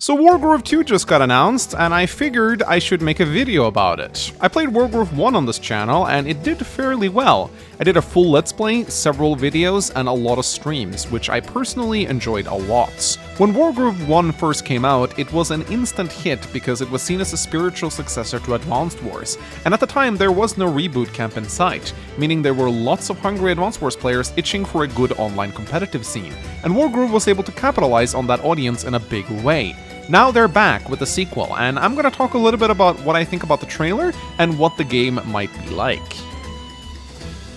So Wargroove 2 just got announced, and I figured I should make a video about it. I played Wargroove 1 on this channel, and it did fairly well. I did a full Let's Play, several videos, and a lot of streams, which I personally enjoyed a lot. When Wargroove 1 first came out, it was an instant hit because it was seen as a spiritual successor to Advanced Wars, and at the time there was no reboot camp in sight, meaning there were lots of hungry Advanced Wars players itching for a good online competitive scene, and Wargroove was able to capitalize on that audience in a big way. Now they're back with the sequel, and I'm gonna talk a little bit about what I think about the trailer and what the game might be like.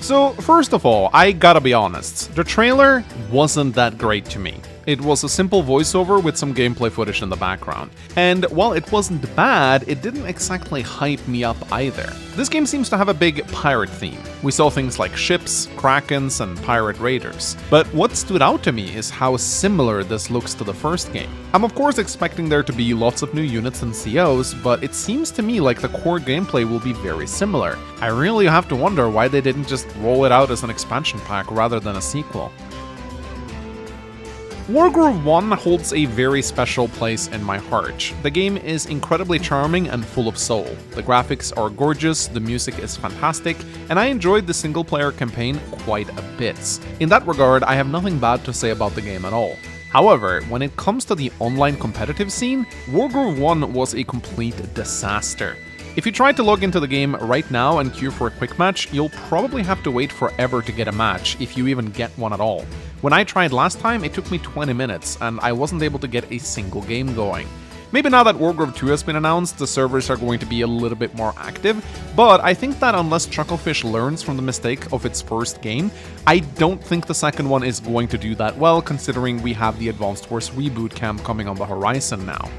So, first of all, I gotta be honest, the trailer wasn't that great to me. It was a simple voiceover with some gameplay footage in the background. And while it wasn't bad, it didn't exactly hype me up either. This game seems to have a big pirate theme. We saw things like ships, krakens, and pirate raiders. But what stood out to me is how similar this looks to the first game. I'm of course expecting there to be lots of new units and COs, but it seems to me like the core gameplay will be very similar. I really have to wonder why they didn't just roll it out as an expansion pack rather than a sequel. Wargroove 1 holds a very special place in my heart. The game is incredibly charming and full of soul. The graphics are gorgeous, the music is fantastic, and I enjoyed the single-player campaign quite a bit. In that regard, I have nothing bad to say about the game at all. However, when it comes to the online competitive scene, Wargroove 1 was a complete disaster. If you try to log into the game right now and queue for a quick match, you'll probably have to wait forever to get a match, if you even get one at all. When I tried last time, it took me 20 minutes, and I wasn't able to get a single game going. Maybe now that Wargroove 2 has been announced, the servers are going to be a little bit more active, but I think that unless Chucklefish learns from the mistake of its first game, I don't think the second one is going to do that well, considering we have the Advanced Wars reboot camp coming on the horizon now.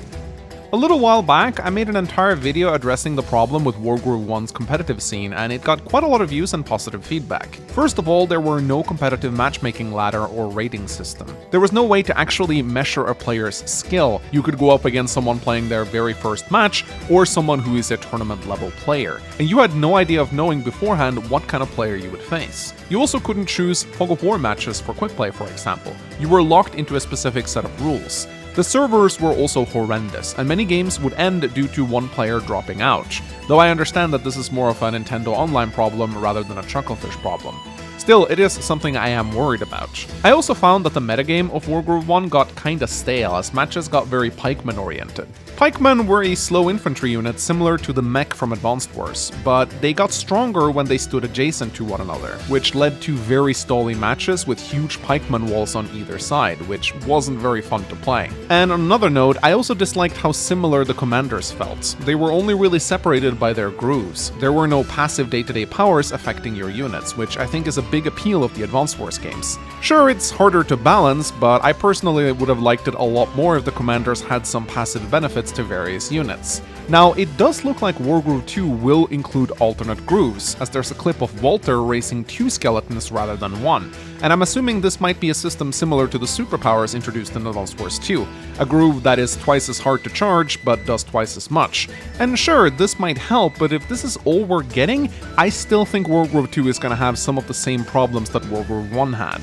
A little while back, I made an entire video addressing the problem with Wargroove 1's competitive scene, and it got quite a lot of views and positive feedback. First of all, there were no competitive matchmaking ladder or rating system. There was no way to actually measure a player's skill. You could go up against someone playing their very first match, or someone who is a tournament-level player, and you had no idea of knowing beforehand what kind of player you would face. You also couldn't choose Fog of War matches for quick play, for example. You were locked into a specific set of rules. The servers were also horrendous, and many games would end due to one player dropping out, though I understand that this is more of a Nintendo Online problem rather than a Chucklefish problem. Still, it is something I am worried about. I also found that the metagame of Wargroove 1 got kinda stale, as matches got very pikeman oriented. Pikemen were a slow infantry unit similar to the mech from Advanced Wars, but they got stronger when they stood adjacent to one another, which led to very stally matches with huge pikeman walls on either side, which wasn't very fun to play. And on another note, I also disliked how similar the commanders felt. They were only really separated by their grooves. There were no passive day-to-day powers affecting your units, which I think is a big appeal of the Advanced Wars games. Sure, it's harder to balance, but I personally would have liked it a lot more if the commanders had some passive benefits to various units. Now, it does look like Wargroove 2 will include alternate grooves, as there's a clip of Walter racing 2 skeletons rather than 1, and I'm assuming this might be a system similar to the superpowers introduced in Advanced Wars 2, a groove that is twice as hard to charge but does twice as much. And sure, this might help, but if this is all we're getting, I still think Wargroove 2 is gonna have some of the same problems that Wargroove 1 had.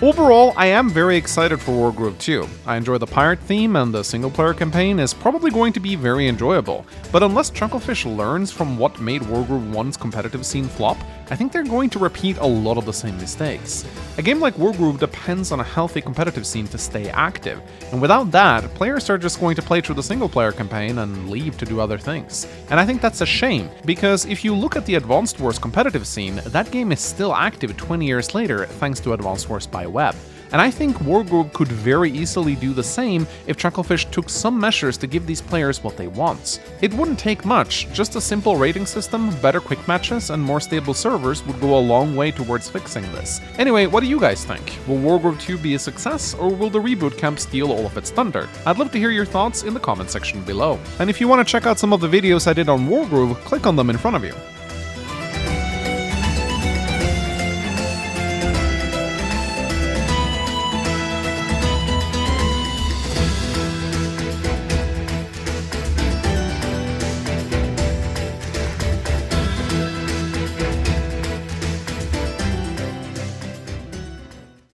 Overall, I am very excited for Wargroove 2. I enjoy the pirate theme, and the single-player campaign is probably going to be very enjoyable, but unless Chucklefish learns from what made Wargroove 1's competitive scene flop, I think they're going to repeat a lot of the same mistakes. A game like Wargroove depends on a healthy competitive scene to stay active, and without that, players are just going to play through the single-player campaign and leave to do other things. And I think that's a shame, because if you look at the Advanced Wars competitive scene, that game is still active 20 years later thanks to Advanced Wars by web. And I think Wargroove could very easily do the same if Chucklefish took some measures to give these players what they want. It wouldn't take much, just a simple rating system, better quick matches, and more stable servers would go a long way towards fixing this. Anyway, what do you guys think? Will Wargroove 2 be a success, or will the reboot camp steal all of its thunder? I'd love to hear your thoughts in the comment section below. And if you want to check out some of the videos I did on Wargroove, click on them in front of you.